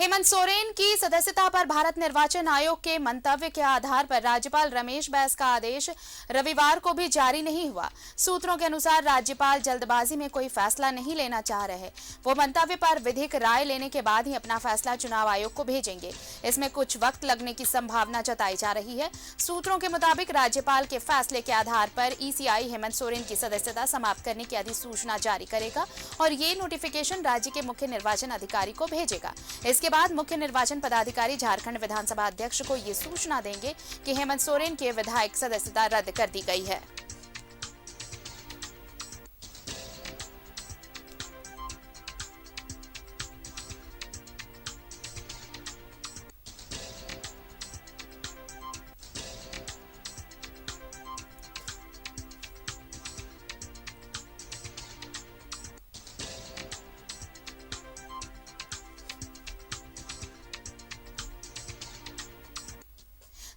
हेमंत सोरेन की सदस्यता पर भारत निर्वाचन आयोग के मंतव्य के आधार पर राज्यपाल रमेश बैस का आदेश रविवार को भी जारी नहीं हुआ। सूत्रों के अनुसार राज्यपाल जल्दबाजी में कोई फैसला नहीं लेना चाह रहे। वो मंतव्य पर विधिक राय लेने के बाद ही अपना फैसला चुनाव आयोग को भेजेंगे। इसमें कुछ वक्त लगने की संभावना जताई जा रही है। सूत्रों के मुताबिक राज्यपाल के फैसले के आधार पर ईसीआई हेमंत सोरेन की सदस्यता समाप्त करने की अधिसूचना जारी करेगा और ये नोटिफिकेशन राज्य के मुख्य निर्वाचन अधिकारी को भेजेगा। इसके बाद मुख्य निर्वाचन पदाधिकारी झारखंड विधानसभा अध्यक्ष को ये सूचना देंगे कि हेमंत सोरेन की विधायक सदस्यता रद्द कर दी गई है।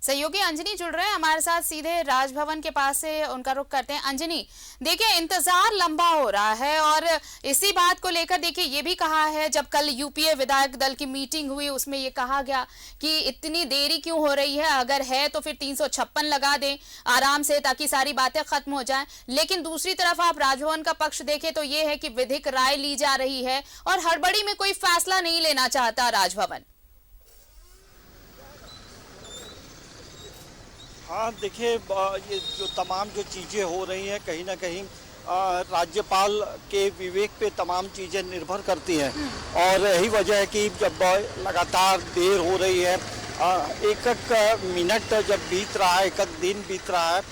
सहयोगी अंजनी जुड़ रहे हैं हमारे साथ, सीधे राजभवन के पास से उनका रुख करते हैं। अंजनी, देखिए इंतजार लंबा हो रहा है और इसी बात को लेकर देखिए ये भी कहा है, जब कल यूपीए विधायक दल की मीटिंग हुई उसमें ये कहा गया कि इतनी देरी क्यों हो रही है, अगर है तो फिर 356 लगा दें आराम से ताकि सारी बातें खत्म हो जाएं। लेकिन दूसरी तरफ आप राजभवन का पक्ष देखें तो ये है कि विधिक राय ली जा रही है और हड़बड़ी में कोई फैसला नहीं लेना चाहता राजभवन। हाँ देखिए, ये जो तमाम जो चीज़ें हो रही हैं कहीं ना कहीं राज्यपाल के विवेक पे तमाम चीज़ें निर्भर करती हैं और यही वजह है कि जब लगातार देर हो रही है, एक एक मिनट जब बीत रहा है, एक एक दिन बीत रहा है,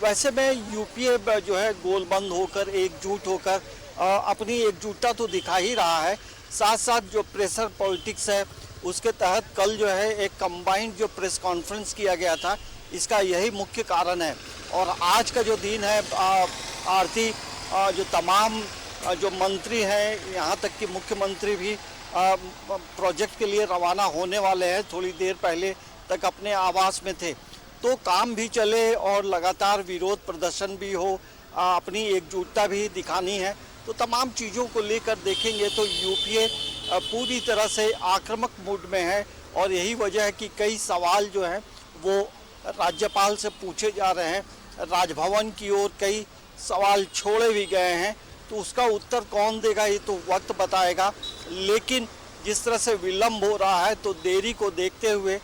वैसे में यूपीए जो है गोलबंद होकर एकजुट होकर अपनी एकजुटता तो दिखा ही रहा है। साथ साथ जो प्रेशर पॉलिटिक्स है उसके तहत कल जो है एक कंबाइंड जो प्रेस कॉन्फ्रेंस किया गया था, इसका यही मुख्य कारण है। और आज का जो दिन है आरती, जो तमाम जो मंत्री हैं, यहाँ तक कि मुख्यमंत्री भी प्रोजेक्ट के लिए रवाना होने वाले हैं। थोड़ी देर पहले तक अपने आवास में थे, तो काम भी चले और लगातार विरोध प्रदर्शन भी हो, अपनी एकजुटता भी दिखानी है। तो तमाम चीज़ों को लेकर देखेंगे तो यूपीए पूरी तरह से आक्रामक मूड में है और यही वजह है कि कई सवाल जो हैं वो राज्यपाल से पूछे जा रहे हैं। राजभवन की ओर कई सवाल छोड़े भी गए हैं, तो उसका उत्तर कौन देगा ये तो वक्त बताएगा। लेकिन जिस तरह से विलम्ब हो रहा है तो देरी को देखते हुए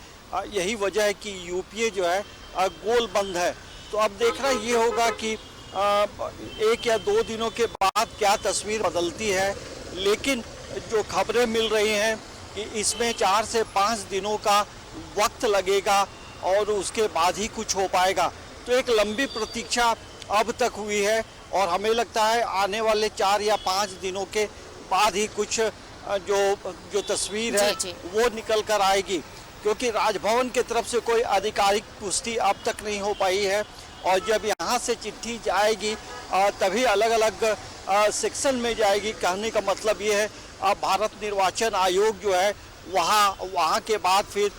यही वजह है कि यूपीए जो है गोल बंद है। तो अब देखना ये होगा कि 1 या 2 दिनों के बाद क्या तस्वीर बदलती है। लेकिन जो खबरें मिल रही हैं कि इसमें 4 से 5 दिनों का वक्त लगेगा और उसके बाद ही कुछ हो पाएगा। तो एक लंबी प्रतीक्षा अब तक हुई है और हमें लगता है आने वाले 4 या 5 दिनों के बाद ही कुछ जो तस्वीर है वो निकल कर आएगी, क्योंकि राजभवन की तरफ से कोई आधिकारिक पुष्टि अब तक नहीं हो पाई है। और जब यहाँ से चिट्ठी जाएगी तभी अलग अलग सेक्शन में जाएगी। कहने का मतलब ये है भारत निर्वाचन आयोग जो है वहाँ के बाद फिर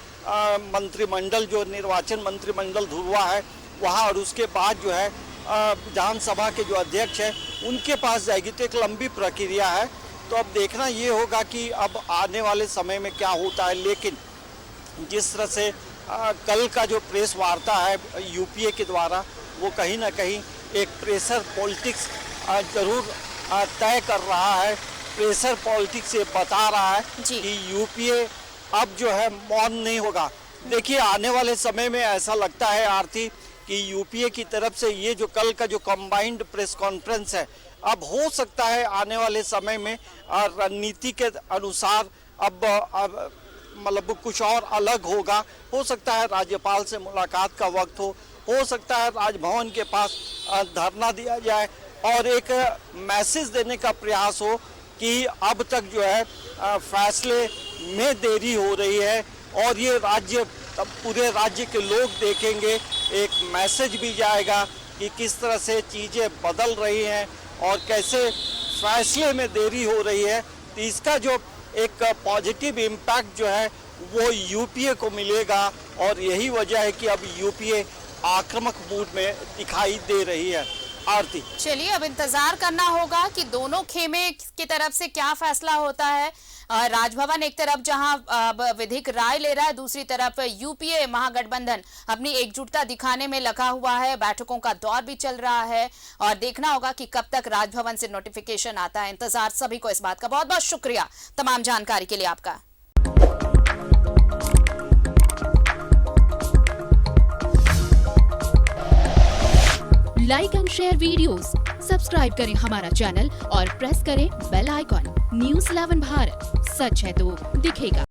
मंत्रिमंडल, जो निर्वाचन मंत्रिमंडल धुरवा है वहाँ, और उसके बाद जो है विधानसभा के जो अध्यक्ष हैं उनके पास जाएगी। तो एक लंबी प्रक्रिया है। तो अब देखना ये होगा कि अब आने वाले समय में क्या होता है। लेकिन जिस तरह से कल का जो प्रेस वार्ता है यूपीए के द्वारा, वो कहीं ना कहीं एक प्रेशर पॉलिटिक्स जरूर तय कर रहा है। प्रेशर पॉलिटिक्स ये बता रहा है कि यूपीए अब जो है मौन नहीं होगा। देखिए आने वाले समय में ऐसा लगता है आरती कि यूपीए की तरफ से ये जो कल का जो कंबाइंड प्रेस कॉन्फ्रेंस है, अब हो सकता है आने वाले समय में रणनीति के अनुसार अब मतलब कुछ और अलग होगा। हो सकता है राज्यपाल से मुलाकात का वक्त हो सकता है राजभवन के पास धरना दिया जाए और एक मैसेज देने का प्रयास हो कि अब तक जो है फैसले में देरी हो रही है और ये पूरे राज्य के लोग देखेंगे। एक मैसेज भी जाएगा कि किस तरह से चीज़ें बदल रही हैं और कैसे फैसले में देरी हो रही है। तो इसका जो एक पॉजिटिव इम्पैक्ट जो है वो यूपीए को मिलेगा और यही वजह है कि अब यूपीए आक्रामक मूड में दिखाई दे रही है। आरती, चलिए अब इंतजार करना होगा कि दोनों खेमे की तरफ से क्या फैसला होता है। राजभवन एक तरफ जहां अब विधिक राय ले रहा है, दूसरी तरफ यूपीए महागठबंधन अपनी एकजुटता दिखाने में लगा हुआ है। बैठकों का दौर भी चल रहा है और देखना होगा कि कब तक राजभवन से नोटिफिकेशन आता है। इंतजार सभी को इस बात का। बहुत बहुत शुक्रिया तमाम जानकारी के लिए आपका। Like and share videos, subscribe करें हमारा चैनल और प्रेस करें बेल आइकॉन। न्यूज़ 11 भारत, सच है तो दिखेगा।